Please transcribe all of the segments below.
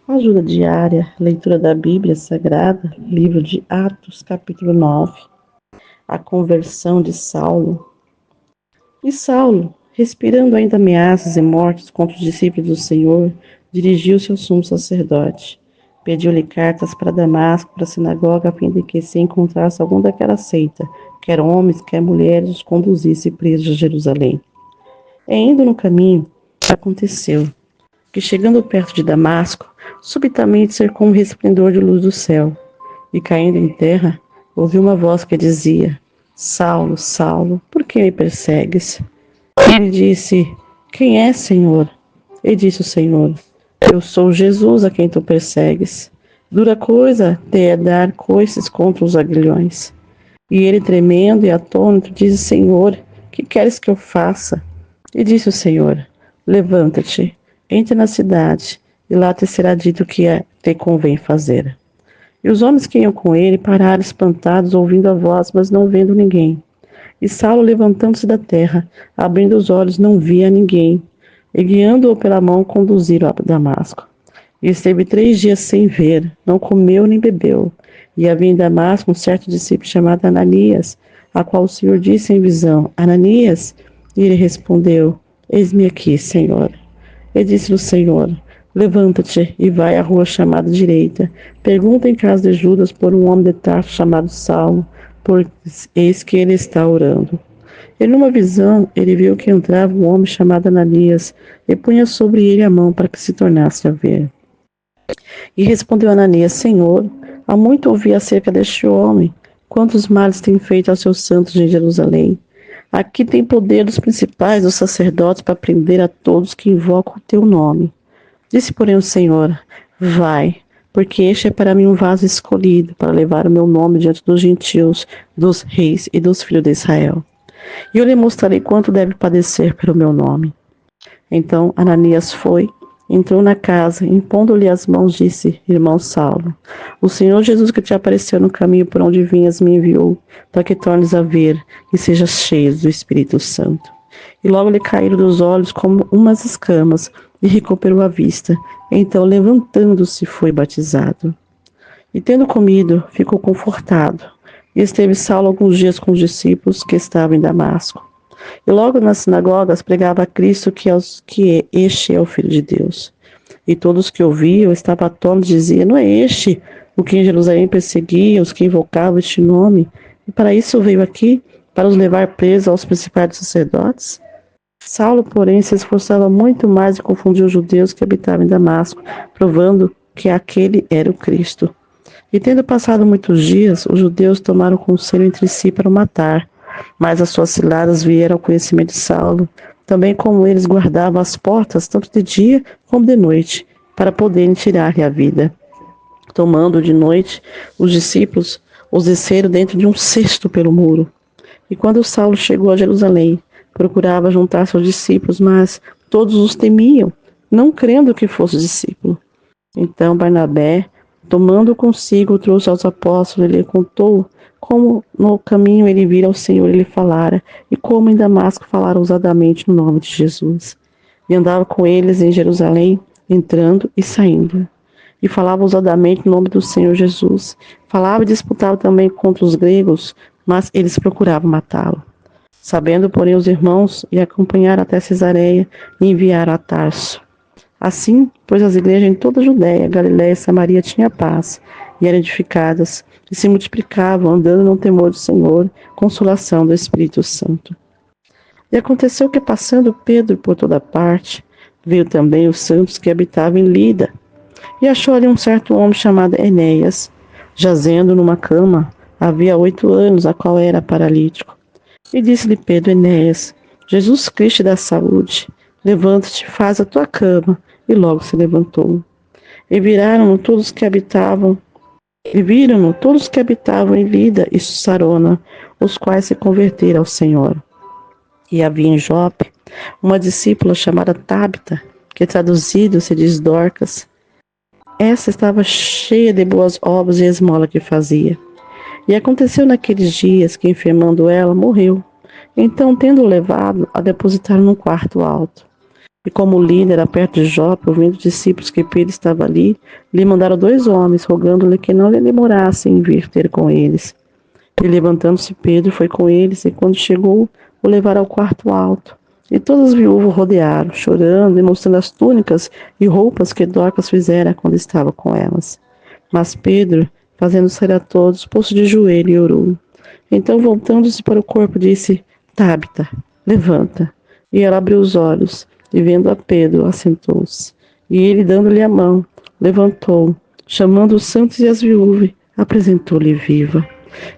Ajuda diária, leitura da Bíblia Sagrada, livro de Atos, capítulo 9. A conversão de Saulo. E Saulo, respirando ainda ameaças e mortes contra os discípulos do Senhor, dirigiu-se ao sumo sacerdote. Pediu-lhe cartas para Damasco, para a sinagoga, a fim de que se encontrasse algum daquela seita, quer homens, quer mulheres, os conduzisse presos a Jerusalém. E indo no caminho, aconteceu que, chegando perto de Damasco, subitamente cercou um resplendor de luz do céu, e caindo em terra, ouviu uma voz que dizia: Saulo, Saulo, por que me persegues? Ele disse: Quem é, Senhor? E disse o Senhor: Eu sou Jesus a quem tu persegues. Dura coisa te é dar coices contra os aguilhões. E ele, tremendo e atônito, disse: Senhor, que queres que eu faça? E disse o Senhor: Levanta-te, entre na cidade, e lá te será dito o que te convém fazer. E os homens que iam com ele pararam espantados, ouvindo a voz, mas não vendo ninguém. E Saulo, levantando-se da terra, abrindo os olhos, não via ninguém. E guiando-o pela mão, conduziram a Damasco. E esteve 3 dias sem ver, não comeu nem bebeu. E havia em Damasco um certo discípulo chamado Ananias, a qual o Senhor disse em visão: Ananias? E ele respondeu: Eis-me aqui, Senhor. E disse-lhe o Senhor: Levanta-te e vai à rua chamada direita. Pergunta em casa de Judas por um homem de Tarso chamado Saulo, pois eis que ele está orando. E numa visão, ele viu que entrava um homem chamado Ananias e punha sobre ele a mão para que se tornasse a ver. E respondeu Ananias: Senhor, há muito ouvi acerca deste homem. Quantos males tem feito aos seus santos em Jerusalém? Aqui tem poder dos principais dos sacerdotes para prender a todos que invocam o teu nome. Disse, porém, o Senhor: Vai, porque este é para mim um vaso escolhido para levar o meu nome diante dos gentios, dos reis e dos filhos de Israel. E eu lhe mostrarei quanto deve padecer pelo meu nome. Então Ananias foi, entrou na casa, impondo-lhe as mãos, disse: Irmão Saulo, o Senhor Jesus que te apareceu no caminho por onde vinhas me enviou, para que tornes a ver e sejas cheio do Espírito Santo. E logo lhe caíram dos olhos como umas escamas, e recuperou a vista. Então, levantando-se, foi batizado. E tendo comido, ficou confortado. E esteve Saulo alguns dias com os discípulos que estavam em Damasco. E logo nas sinagogas pregava a Cristo que este é o Filho de Deus. E todos que ouviam estavam atônitos e diziam: Não é este o que em Jerusalém perseguia os que invocavam este nome? E para isso veio aqui, para os levar presos aos principais sacerdotes? Saulo, porém, se esforçava muito mais em confundir os judeus que habitavam em Damasco, provando que aquele era o Cristo. E tendo passado muitos dias, os judeus tomaram conselho entre si para o matar. Mas as suas ciladas vieram ao conhecimento de Saulo, também como eles guardavam as portas, tanto de dia como de noite, para poderem tirar-lhe a vida. Tomando de noite, os discípulos os desceram dentro de um cesto pelo muro. E quando Saulo chegou a Jerusalém, procurava juntar-se aos discípulos, mas todos os temiam, não crendo que fosse discípulo. Então Barnabé, tomando consigo, o trouxe aos apóstolos e lhe contou como no caminho ele vira ao Senhor e lhe falara, e como em Damasco falara ousadamente no nome de Jesus. E andava com eles em Jerusalém, entrando e saindo. E falava ousadamente no nome do Senhor Jesus. Falava e disputava também contra os gregos, mas eles procuravam matá-lo. Sabendo, porém, os irmãos, e acompanharam até Cesareia e enviaram a Tarso. Assim, pois as igrejas em toda a Judéia, Galiléia e Samaria tinham paz, e eram edificadas, e se multiplicavam, andando no temor do Senhor, consolação do Espírito Santo. E aconteceu que, passando Pedro por toda parte, veio também os santos que habitavam em Lida, e achou ali um certo homem chamado Enéas, jazendo numa cama, havia 8 anos, a qual era paralítico. E disse-lhe Pedro: Enéas, Jesus Cristo dá saúde, levanta-te, faz a tua cama. E logo se levantou. E viram-no todos que habitavam em Lida e Sarona, os quais se converteram ao Senhor. E havia em Jope uma discípula chamada Tabita, que traduzido se diz Dorcas. Essa estava cheia de boas obras e esmola que fazia. E aconteceu naqueles dias que, enfermando ela, morreu. Então, tendo-o levado, a depositaram num quarto alto. E como o líder era perto de Jope, ouvindo os discípulos que Pedro estava ali, lhe mandaram 2 homens, rogando-lhe que não lhe demorasse em vir ter com eles. E levantando-se Pedro foi com eles, e quando chegou, o levaram ao quarto alto. E todas as viúvas o rodearam, chorando e mostrando as túnicas e roupas que Dorcas fizera quando estava com elas. Mas Pedro, fazendo sair a todos, pôs-se de joelho e orou. Então, voltando-se para o corpo, disse: Tabita, levanta. E ela abriu os olhos, e vendo a Pedro, assentou-se. E ele, dando-lhe a mão, levantou, chamando os santos e as viúvas, apresentou-lhe viva.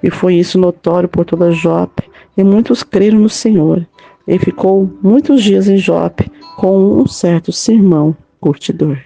E foi isso notório por toda Jope, e muitos creram no Senhor. E ficou muitos dias em Jope com um certo Simão curtidor.